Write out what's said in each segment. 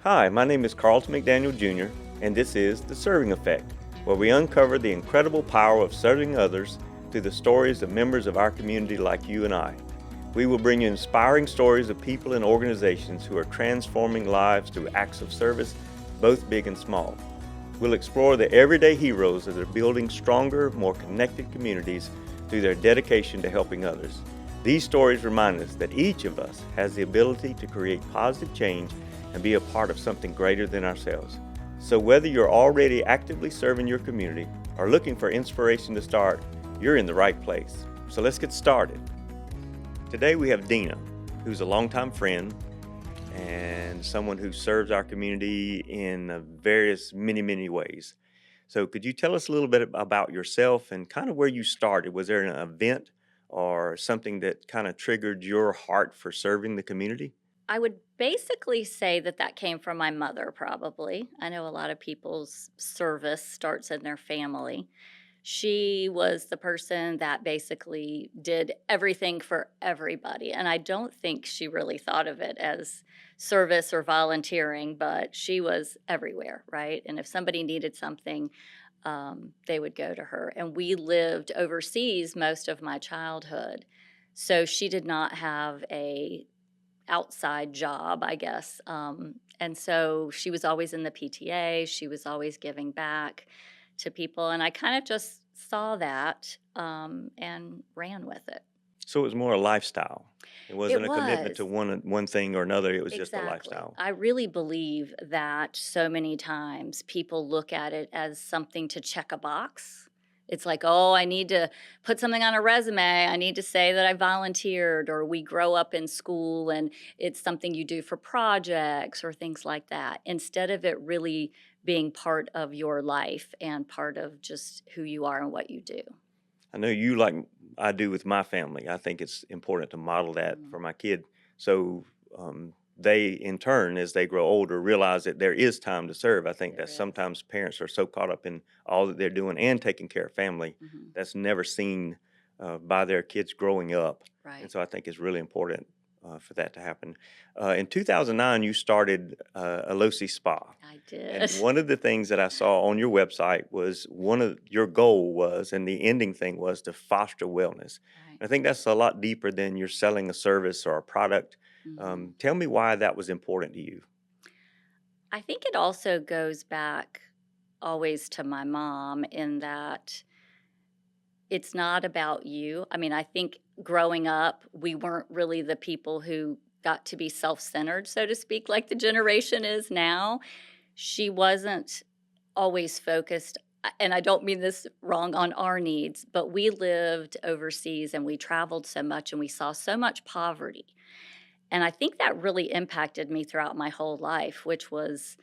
Hi, my name is Carlton McDaniel Jr., and this is The Serving Effect, where we uncover the incredible power of serving others through the stories of members of our community like you and I. We will bring you inspiring stories of people and organizations who are transforming lives through acts of service, both big and small. We'll explore the everyday heroes that are building stronger, more connected communities through their dedication to helping others. These stories remind us that each of us has the ability to create positive change and be a part of something greater than ourselves. So whether you're already actively serving your community or looking for inspiration to start, you're in the right place. So let's get started. Today we have Dena, who's a longtime friend and someone who serves our community in various many ways. So could you tell us a little bit about yourself and kind of where you started? Was there an event or something that kind of triggered your heart for serving the community? I would basically say that that came from my mother, probably. I know a lot of people's service starts in their family. She was the person that basically did everything for everybody. And I don't think she really thought of it as service or volunteering, but she was everywhere, right? And if somebody needed something, they would go to her. And we lived overseas most of my childhood. So she did not have a outside job, I guess. And so she was always in the PTA. She was always giving back to people. And I kind of just saw that and ran with it. So it was more a lifestyle. It It wasn't a commitment to was. one thing or another. It was just a Exactly. lifestyle. I really believe that so many times people look at it as something to check a box. It's like, oh, I need to put something on a resume. I need to say that I volunteered, or we grow up in school and it's something you do for projects or things like that, instead of it really being part of your life and part of just who you are and what you do. I know you like I do with my family. I think it's important to model that Mm, for my kid. So they, in turn, as they grow older, realize that there is time to serve. I think there that is. sometimes parents are so caught up in all that they're doing and taking care of family Mhm. that's never seen by their kids growing up. And Right. so I think it's really important for that to happen. In 2009, you started Alossi Spa. I And did. one of the things that I saw on your website was one of your goal was, and the ending thing was to foster wellness. Right. I think that's a lot deeper than you're selling a service or a product. Mhm. Tell me why that was important to you. I think it also goes back always to my mom in that it's not about you. I mean, I think growing up, we weren't really the people who got to be self centered, so to speak, like the generation is now. She wasn't always focused. And I don't mean this wrong on our needs, but we lived overseas and we traveled so much and we saw so much poverty. And I think that really impacted me throughout my whole life, which was,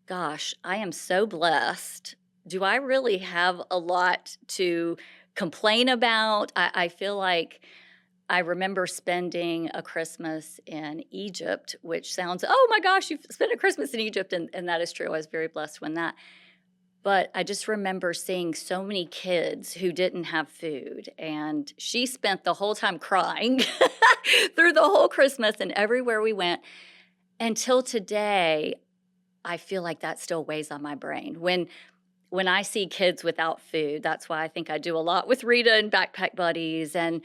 gosh, I am so blessed. Do I really have a lot to complain about? I feel like I remember spending a Christmas in Egypt, which sounds, oh my gosh, you've spent a Christmas in Egypt. And that is true. I was very blessed when that. But I just remember seeing so many kids who didn't have food. And she spent the whole time crying through the whole Christmas and everywhere we went until today. I feel like that still weighs on my brain. When I see kids without food, that's why I think I do a lot with Rita and Backpack Buddies and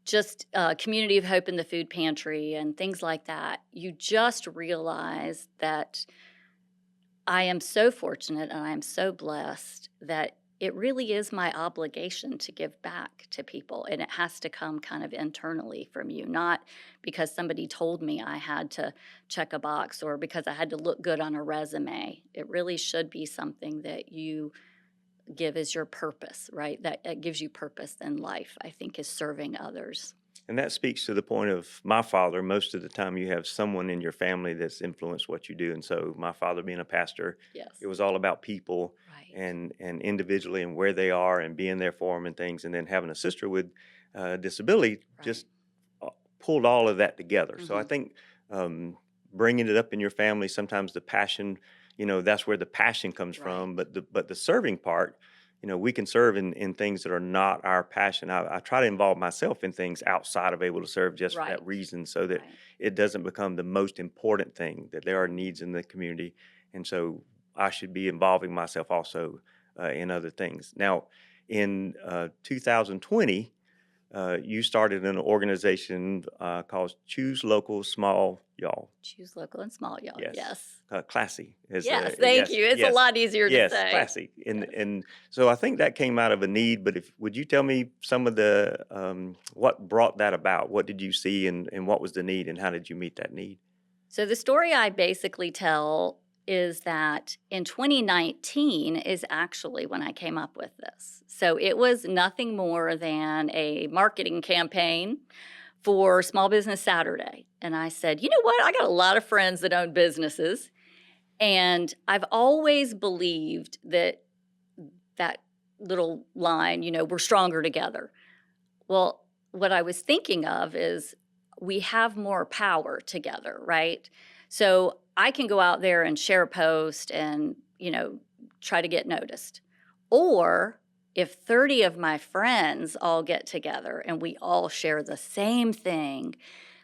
just Community of Hope in the food pantry and things like that. You just realize that I am so fortunate and I am so blessed that it really is my obligation to give back to people. And it has to come kind of internally from you, not because somebody told me I had to check a box or because I had to look good on a resume. It really should be something that you give as your purpose, right? That gives you purpose in life, I think, is serving others. And that speaks to the point of my father. Most of the time, you have someone in your family that's influenced what you do. And so, my father being a pastor, it Yes. was all about people Right. and individually and where they are and being there for them and things. And then having a sister with disability Right. just uh, pulled all of that together. So I Hmm. think bringing it up in your family, sometimes the passion, that's where the passion comes Right. from. But the serving part we can serve in things that are not our passion. I try to involve myself in things outside of able to serve just for that Right. reason, so that Right. it doesn't become the most important thing, that there are needs in the community. And so I should be involving myself also in other things. Now, in 2020, you started an organization called Choose Local Small Y'all. Choose local and small, y'all. Yes. Yes. Classy is Yes. Thank yes, you. It's a yes, lot easier to yes, say. classy. And Yes. and so I think that came out of a need. But if would you tell me some of the what brought that about? What did you see, and what was the need, and how did you meet that need? So the story I basically tell is that in 2019 is actually when I came up with this. So it was nothing more than a marketing campaign for Small Business Saturday. And I said, you know what? I got a lot of friends that own businesses. And I've always believed that that little line, we're stronger together. Well, what I was thinking of is we have more power together, right? So I can go out there and share a post and, try to get noticed. Or if 30 of my friends all get together and we all share the same thing,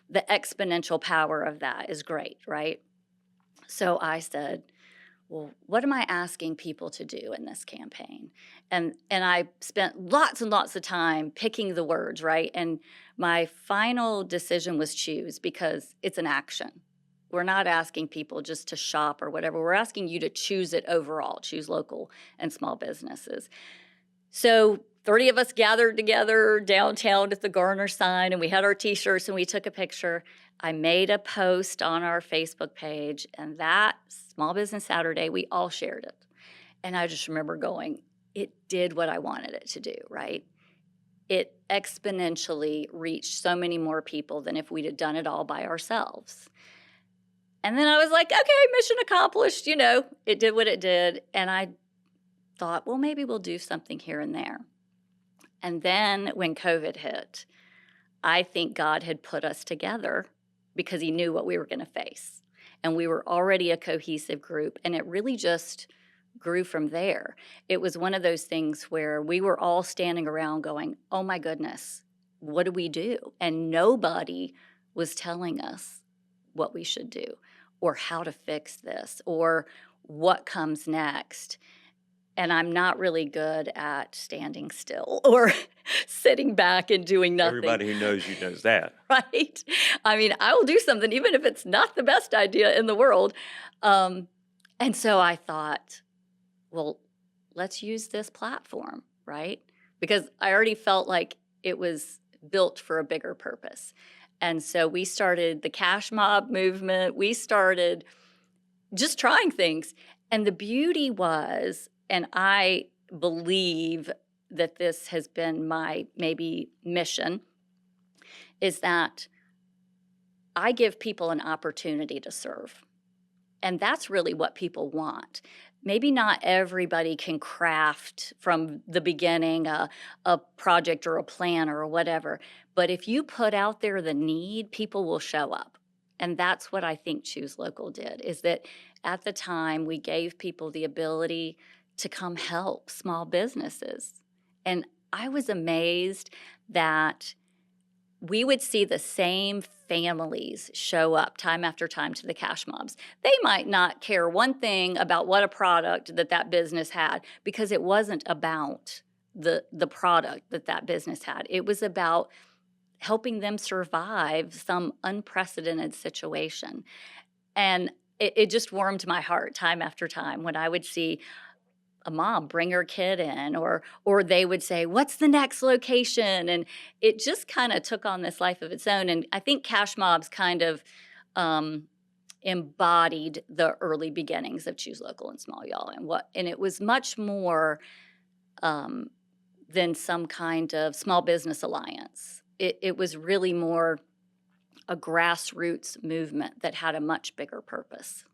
the exponential power of that is great, right? So I said, well, what am I asking people to do in this campaign? And I spent lots and lots of time picking the words, right? And my final decision was choose, because it's an action. We're not asking people just to shop or whatever. We're asking you to choose it overall, choose local and small businesses. So 30 of us gathered together downtown at the Garner sign, and we had our t-shirts and we took a picture. I made a post on our Facebook page, and that Small Business Saturday, we all shared it. And I just remember going, it did what I wanted it to do, right? It exponentially reached so many more people than if we'd have done it all by ourselves. And then I was like, okay, mission accomplished, it did what it did. And I thought, well, maybe we'll do something here and there. And then when COVID hit, I think God had put us together because he knew what we were going to face. And we were already a cohesive group, and it really just grew from there. It was one of those things where we were all standing around going, oh my goodness, what do we do? And nobody was telling us what we should do or how to fix this or what comes next. And I'm not really good at standing still or sitting back and doing nothing, Everybody who knows you knows that. right? I mean, I will do something even if it's not the best idea in the world. And so I thought, well, let's use this platform, right? Because I already felt like it was built for a bigger purpose. And so we started the cash mob movement. We started just trying things. And the beauty was, and I believe that this has been my maybe mission, is that I give people an opportunity to serve. And that's really what people want. Maybe not everybody can craft from the beginning a project or a plan or whatever. But if you put out there the need, people will show up. And that's what I think Choose Local did, is that at the time we gave people the ability to come help small businesses. And I was amazed that we would see the same families show up time after time to the cash mobs. They might not care one thing about what a product that business had, because it wasn't about the product that business had. It was about helping them survive some unprecedented situation. And it just warmed my heart time after time when I would see a mom bring her kid in, or they would say, what's the next location? And it just kind of took on this life of its own. And I think cash mobs kind of embodied the early beginnings of Choose Local and Small Y'all. And it was much more than some kind of small business alliance. It was really more a grassroots movement that had a much bigger purpose.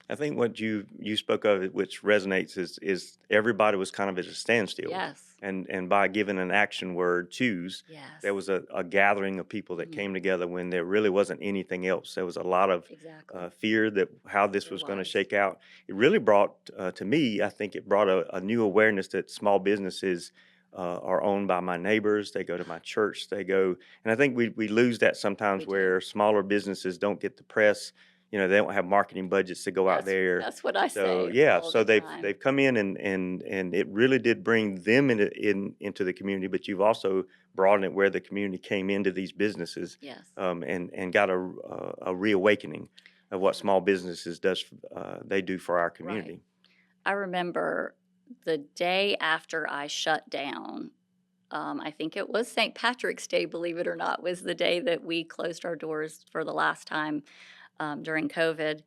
I think what you spoke of, which resonates, is everybody was kind of at a standstill, Yes. and by giving an action word, choose, there Yes. was a gathering of people that Mhm. came together when there really wasn't anything else. There was a lot of Exactly. fear that how this There was going to was. shake out. It really brought to me, I think it brought a new awareness that small businesses. Are owned by my neighbors. They go to my church. They go, and I think we lose that sometimes We do. where smaller businesses don't get the press. They don't have marketing budgets to go out there. That's what I So say yeah, all so the they've time. they've come in and it really did bring them into the community, but you've also broadened it where the community came into these businesses, Yes. and got a reawakening of what Yeah. small businesses they do for our Right. community. I remember the day after I shut down, I think it was St. Patrick's Day, believe it or not, was the day that we closed our doors for the last time during COVID.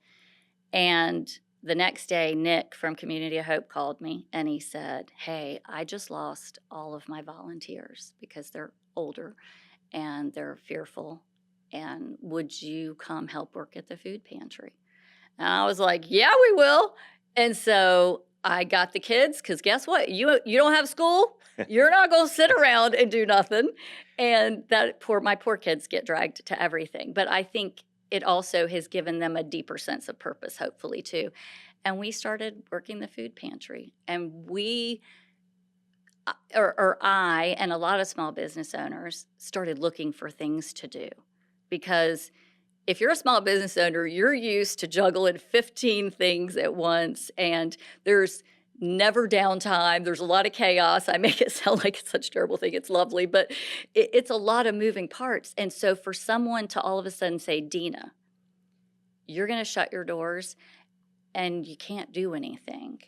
And the next day, Nick from Community of Hope called me and he said, "Hey, I just lost all of my volunteers because they're older and they're fearful. And would you come help work at the food pantry?" And I was like, "Yeah, we will." And so I got the kids because guess what? You don't have school. You're not going to sit around and do nothing. And that my poor kids get dragged to everything. But I think it also has given them a deeper sense of purpose, hopefully too. And we started working the food pantry, and or I and a lot of small business owners started looking for things to do because if you're a small business owner, you're used to juggling 15 things at once, and there's never downtime. There's a lot of chaos. I make it sound like it's such a terrible thing. It's lovely, but it's a lot of moving parts. And so for someone to all of a sudden say, "Dena, you're going to shut your doors and you can't do anything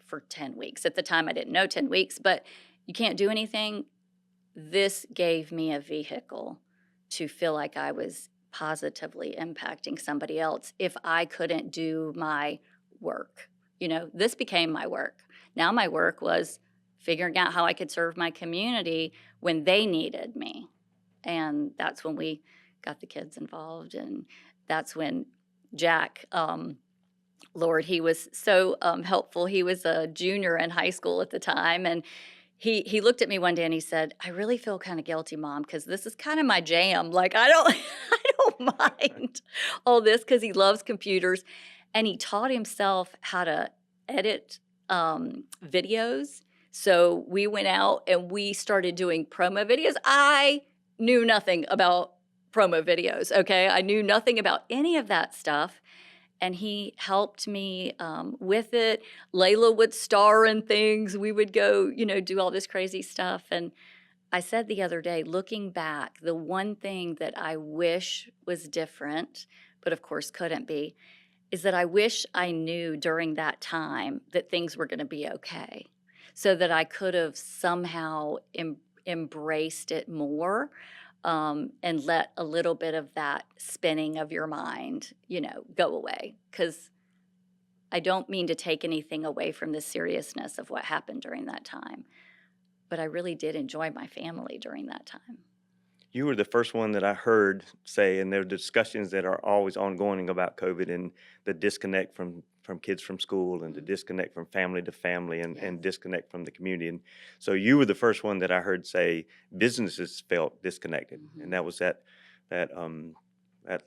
for 10 weeks." At the time, I didn't know 10 weeks, but you can't do anything. This gave me a vehicle to feel like I was positively impacting somebody else if I couldn't do my work. This became my work. Now my work was figuring out how I could serve my community when they needed me. And that's when we got the kids involved. And that's when Jack, Lord, he was so helpful. He was a junior in high school at the time. And he looked at me one day and he said, "I really feel kind of guilty, Mom, because this is kind of my jam. Like I don't I don't mind all this because he loves computers." And he taught himself how to edit videos. So we went out and we started doing promo videos. I knew nothing about promo videos. Okay. I knew nothing about any of that stuff, and he helped me with it. Layla would star in things. We would go, do all this crazy stuff. And I said the other day, looking back, the one thing that I wish was different, but of course couldn't be, is that I wish I knew during that time that things were going to be okay, so that I could have somehow embraced it more, and let a little bit of that spinning of your mind, go away. Because I don't mean to take anything away from the seriousness of what happened during that time, but I really did enjoy my family during that time. You were the first one that I heard say, and there are discussions that are always ongoing about COVID and the disconnect from kids from school and the Mm, disconnect from family to family and yes. disconnect from the community. And so you were the first one that I heard say businesses felt disconnected, and Hmm. that was that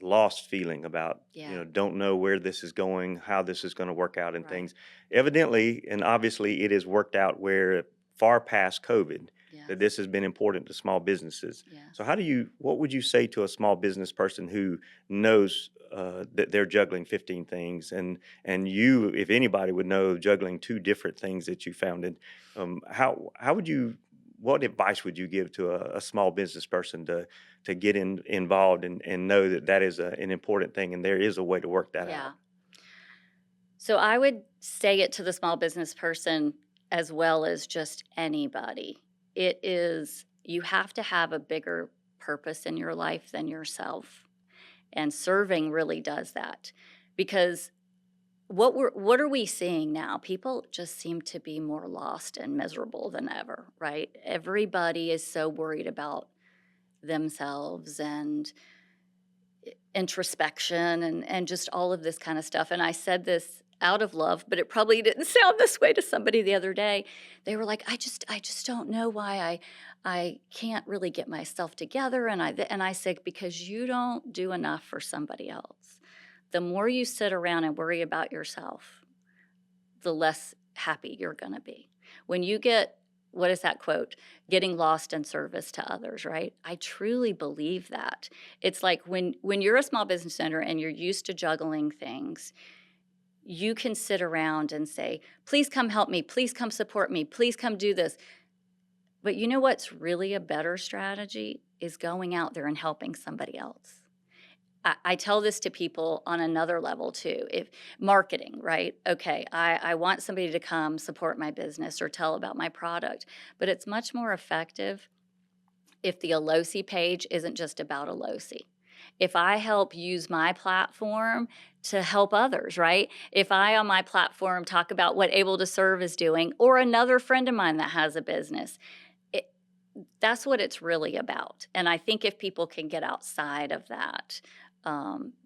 lost feeling about Yeah. don't know where this is going, how this is going to work out, and Right. things. Evidently and obviously, it has worked out where far past COVID that Yes. this has been important to small businesses. So, Yes. what would you say to a small business person who knows that they're juggling 15 things, and you, if anybody, would know juggling two different things that you founded? How would you? What advice would you give to a small business person to get involved and know that that is an important thing and there is a way to work that out? Yeah. So I would say it to the small business person as well as just anybody. It is, you have to have a bigger purpose in your life than yourself. And serving really does that because what are we seeing now? People just seem to be more lost and miserable than ever, right? Everybody is so worried about themselves and introspection and just all of this kind of stuff. And I said this out of love, but it probably didn't sound this way to somebody the other day. They were like, I just don't know why I can't really get myself together. And I said, because you don't do enough for somebody else. The more you sit around and worry about yourself, the less happy you're going to be. When you get, what is that quote? Getting lost in service to others, right? I truly believe that. It's like when you're a small business owner and you're used to juggling things, you can sit around and say, please come help me, please come support me, please come do this. But you know what's really a better strategy is going out there and helping somebody else. I tell this to people on another level too. If marketing, right? Okay, I want somebody to come support my business or tell about my product, but it's much more effective if the Alossi page isn't just about Alossi. If I help use my platform to help others, right? If I on my platform talk about what Able to Serve is doing, or another friend of mine that has a business, it, that's what it's really about. And I think if people can get outside of that,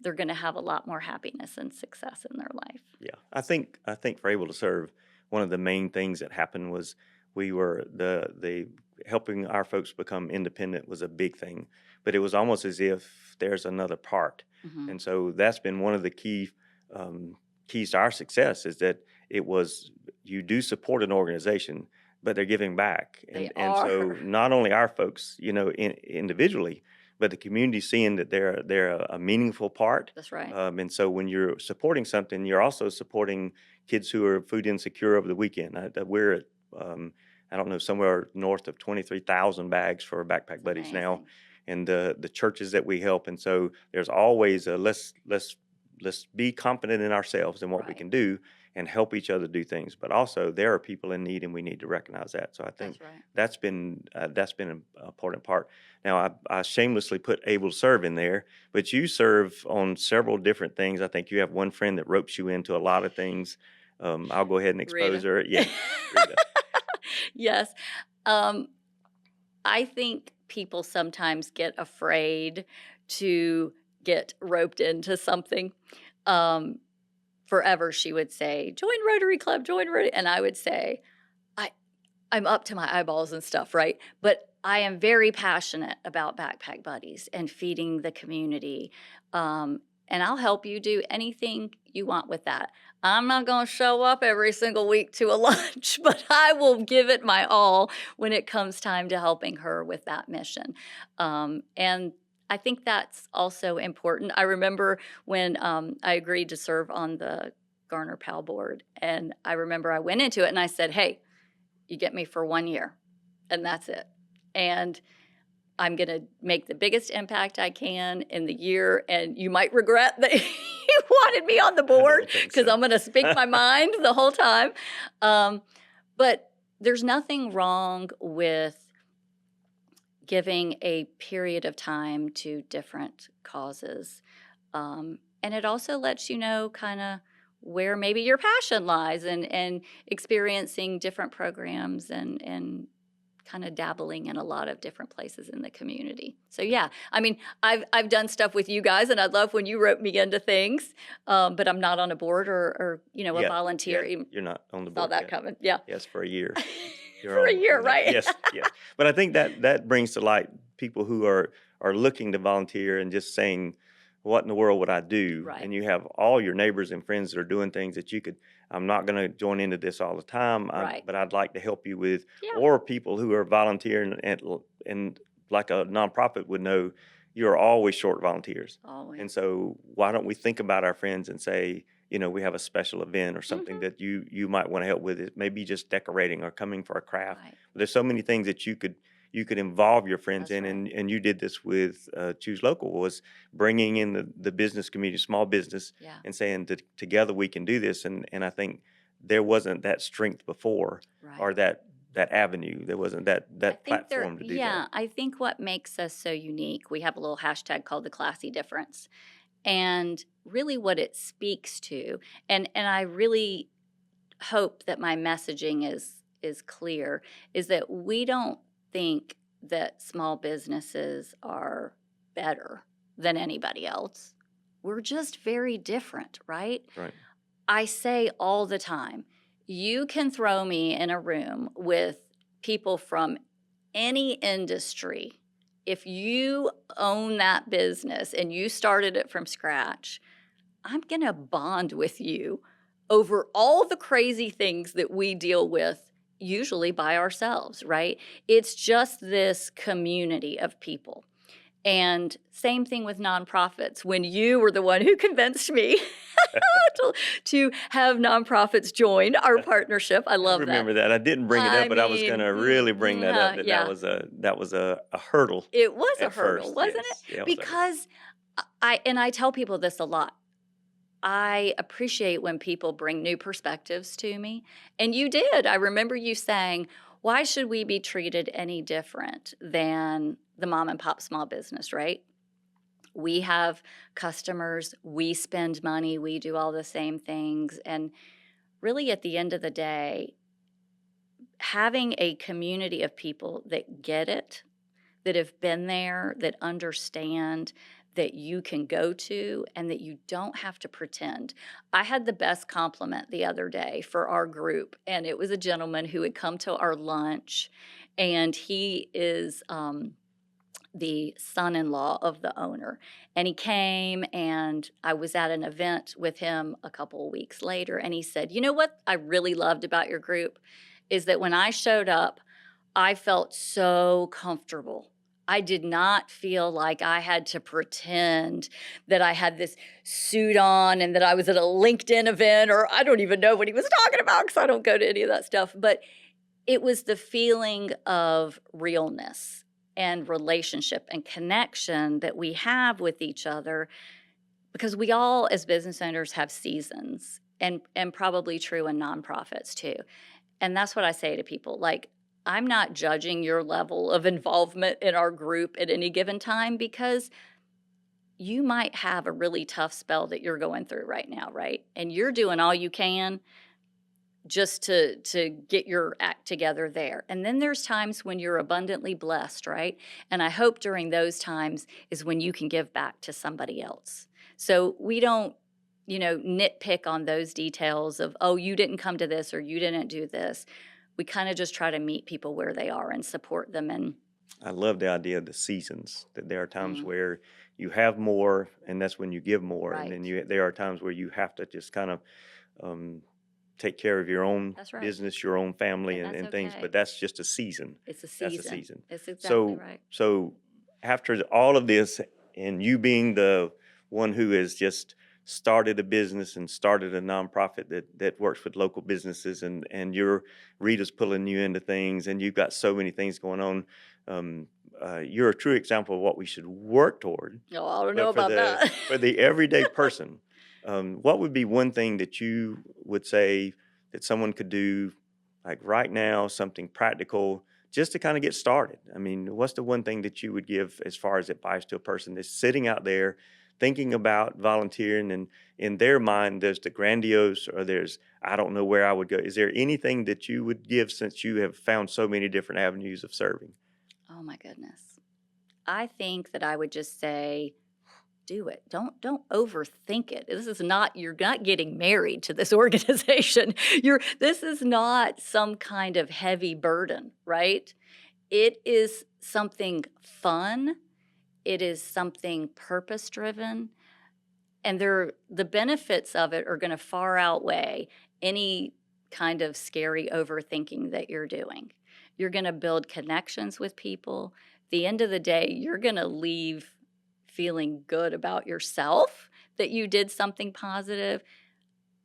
they're going to have a lot more happiness and success in their life. Yeah, I think for Able to Serve, one of the main things that happened was we were the helping our folks become independent was a big thing, but it was almost as if there's another part, Hmm. and so that's been one of the keys to our success is that it was you do support an organization, but they're giving back, They and so are. not only our folks, individually, but the community seeing that they're a meaningful part. That's right. And so when you're supporting something, you're also supporting kids who are food insecure over the weekend. We're at, I don't know, somewhere north of 23,000 bags for Backpack It's Buddies now, amazing. and the churches that we help. And so there's always a let's be confident in ourselves and what we Right. can do and help each other do things. But also there are people in need, and we need to recognize that. So I think That's right. that's been an important part. Now, I shamelessly put Able to Serve in there, but you serve on several different things. I think you have one friend that ropes you into a lot of things. I'll go ahead and expose Rita. her. Yeah, Rita. Yes. Um, I think people sometimes get afraid to get roped into something. Um, Forever, she would say, join Rotary Club, join Rotary. And I would say, I, I'm up to my eyeballs and stuff, right? But I am very passionate about Backpack Buddies and feeding the community. And I'll help you do anything you want with that. I'm not going to show up every single week to a lunch, but I will give it my all when it comes time to helping her with that mission. And I think that's also important. I remember when I agreed to serve on the Garner Pal board, and I remember I went into it and I said, hey, you get me for 1 year, and that's it. And I'm going to make the biggest impact I can in the year. And you might regret that you wanted me on the I board don't think because so. I'm going to speak my mind the whole time. But there's nothing wrong with giving a period of time to different causes. And it also lets you know kind of where maybe your passion lies and experiencing different programs and kind of dabbling in a lot of different places in the community. So yeah, I mean, I've done stuff with you guys, and I love when you rope me into things, but I'm not on a board or a Yeah, volunteer. yeah, you're not on the Saw board that yet. coming. Yeah, Yes, for a year. You're for a year, on that. right? Yes, yes. But I think that brings to light people who are looking to volunteer and just saying, "What in the world would I do?" Right. And you have all your neighbors and friends that are doing things that you could. I'm not going to join into this all the time, Right. but I'd like to help you with. Yeah. Or people who are volunteering and like a nonprofit would know, you're always short volunteers. Always. And so why don't we think about our friends and say, we have a special event or something Mhm. that you might want to help with. It maybe just decorating or coming for a craft. Right. There's so many things that you could involve your friends That's in, right. and you did this with Choose Local, was bringing in the business community, small business, Yeah. and saying that together we can do this. And I think there wasn't that strength before, Right. or that avenue. There wasn't that I think platform to do that. I think what makes us so unique, we have a little hashtag called the classy difference. And really what it speaks to, and I really hope that my messaging is clear, is that we don't think that small businesses are better than anybody else. We're just very different, right? Right. I say all the time, you can throw me in a room with people from any industry. If you own that business and you started it from scratch, I'm going to bond with you over all the crazy things that we deal with, usually by ourselves, right? It's just this community of people. And same thing with nonprofits. When you were the one who convinced me to, to have nonprofits join our partnership, I I love that. remember that. I didn't bring it up, I but I was going mean, to really bring that up. That yeah, was a hurdle it was a at hurdle, first. wasn't it? Yes, yeah, it was a hurdle. Because I tell people this a lot. I appreciate when people bring new perspectives to me. And you did. I remember you saying, why should we be treated any different than the mom and pop small business, right? We have customers, we spend money, we do all the same things. And really, at the end of the day, having a community of people that get it, that have been there, that understand, that you can go to, and that you don't have to pretend. I had the best compliment the other day for our group, and it was a gentleman who had come to our lunch, and he is the son in law of the owner. And he came, and I was at an event with him a couple of weeks later, and he said, "You know what I really loved about your group is that when I showed up, I felt so comfortable. I did not feel like I had to pretend that I had this suit on and that I was at a LinkedIn event, or I don't even know what he was talking about because I don't go to any of that stuff. But it was the feeling of realness and relationship and connection that we have with each other, because we all as business owners have seasons, and probably true in nonprofits too. And that's what I say to people, like, I'm not judging your level of involvement in our group at any given time, because you might have a really tough spell that you're going through right now, right? And you're doing all you can just to get your act together there. And then there's times when you're abundantly blessed, right? And I hope during those times is when you can give back to somebody else. So we don't, nitpick on those details of, oh, you didn't come to this or you didn't do this. We kind of just try to meet people where they are and support them. And I love the idea of the seasons, that there are times mm, where you have more, and that's when you give more. And then right, there are times where you have to just kind of um, take care of your own that's right. business, your own family, And that's and things. But okay. that's just a season. It's a That's a season. season. It's exactly So, right. so after all of this, and you being the one who has just started a business and started a nonprofit that works with local businesses, and your Rita's pulling you into things, and you've got so many things going on. Um, you're a true example of what we should work toward. No, I don't know But for about the that. for the everyday person, what would be one thing that you would say that someone could do, like right now, something practical, just to kind of get started? I mean, what's the one thing that you would give as far as advice to a person that's sitting out there thinking about volunteering, and in their mind there's the grandiose, or there's, I don't know where I would go. Is there anything that you would give, since you have found so many different avenues of serving? Oh my goodness. I think that I would just say, do it. Don't overthink it. This is not, you're not getting married to this organization. This is not some kind of heavy burden, right? It is something fun. It is something purpose driven, and the benefits of it are going to far outweigh any kind of scary overthinking that you're doing. You're going to build connections with people. At the end of the day, you're going to leave feeling good about yourself that you did something positive,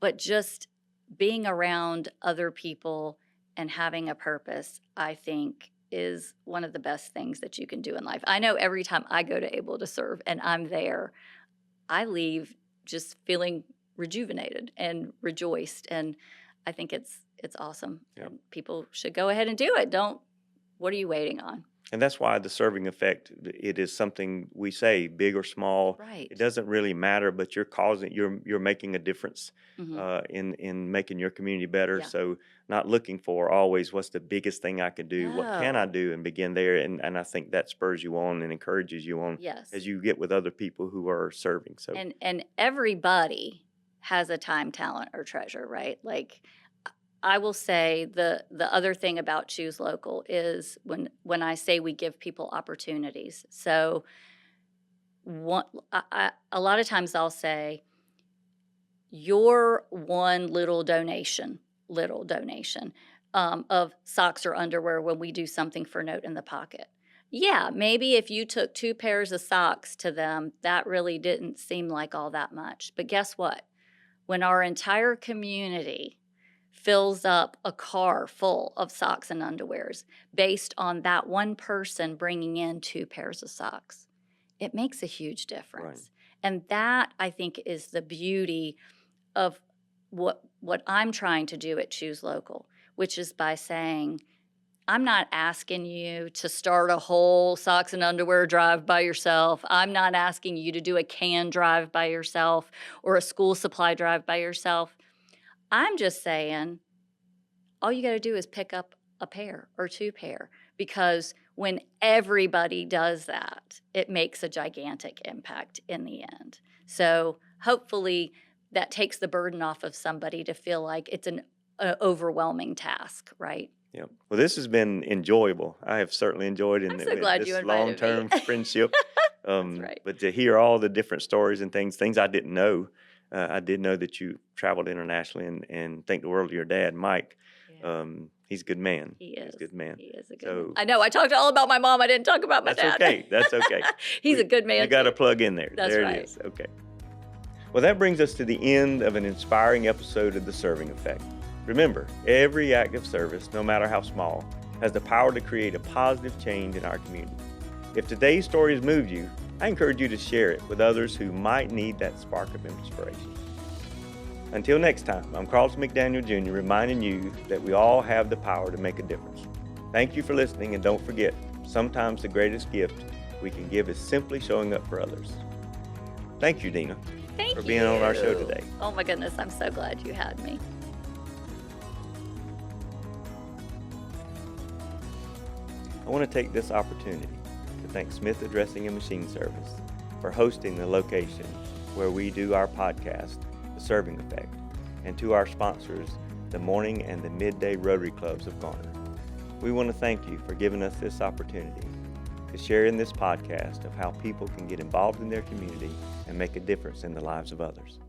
but just being around other people and having a purpose, I think, is one of the best things that you can do in life. I know every time I go to Able to Serve and I'm there, I leave just feeling rejuvenated and rejoiced, and I think it's awesome. Yeah. And people should go ahead and do it. Don't What are you waiting on? And that's why the serving effect, it is something we say, big or small. Right. It doesn't really matter, but you're making a difference Mhm. in making your community better. Yeah. So not looking for always what's the biggest thing I can do, what can I No. do, and begin there. And I think that spurs you on and encourages you on Yes. as you get with other people who are serving. So And everybody has a time, talent, or treasure, right? Like I will say the other thing about Choose Local is when I say we give people opportunities. So one, a lot of times I'll say your one little donation of socks or underwear when we do something for Note in the Pocket. Yeah, maybe if you took 2 pairs of socks to them, that really didn't seem like all that much. But guess what? When our entire community fills up a car full of socks and underwears based on that one person bringing in 2 pairs of socks, it makes a huge difference. Right. And that, I think, is the beauty of what I'm trying to do at Choose Local, which is by saying, I'm not asking you to start a whole socks and underwear drive by yourself. I'm not asking you to do a can drive by yourself or a school supply drive by yourself. I'm just saying all you got to do is pick up a pair or 2 pair, because when everybody does that, it makes a gigantic impact in the end. So hopefully that takes the burden off of somebody to feel like it's an overwhelming task, right? Yeah. Well, this has been enjoyable. I have certainly enjoyed I'm so glad you this invited me. long-term friendship. That's right. But to hear all the different stories and things I didn't know, I did know that you traveled internationally, and think the world of your dad, Mike. Yeah. He's a good man. He is. He's a good man. He is a good So man. I know. I talked all about my mom. I didn't talk about my that's dad. okay. That's okay. He's a good man. You got to too. plug in there. That's there right. it is. Okay. Well, that brings us to the end of an inspiring episode of The Serving Effect. Remember, every act of service, no matter how small, has the power to create a positive change in our community. If today's story has moved you, I encourage you to share it with others who might need that spark of inspiration. Until next time, I'm Carlton McDaniel Jr. reminding you that we all have the power to make a difference. Thank you for listening, and don't forget, sometimes the greatest gift we can give is simply showing up for others. Thank you, Dena, Thank for you. being on our show today. Oh my goodness, I'm so glad you had me. I want to take this opportunity to thank Smith Addressing and Machine Service for hosting the location where we do our podcast, The Serving Effect, and to our sponsors, the Morning and the Midday Rotary Clubs of Garner. We want to thank you for giving us this opportunity to share in this podcast of how people can get involved in their community and make a difference in the lives of others.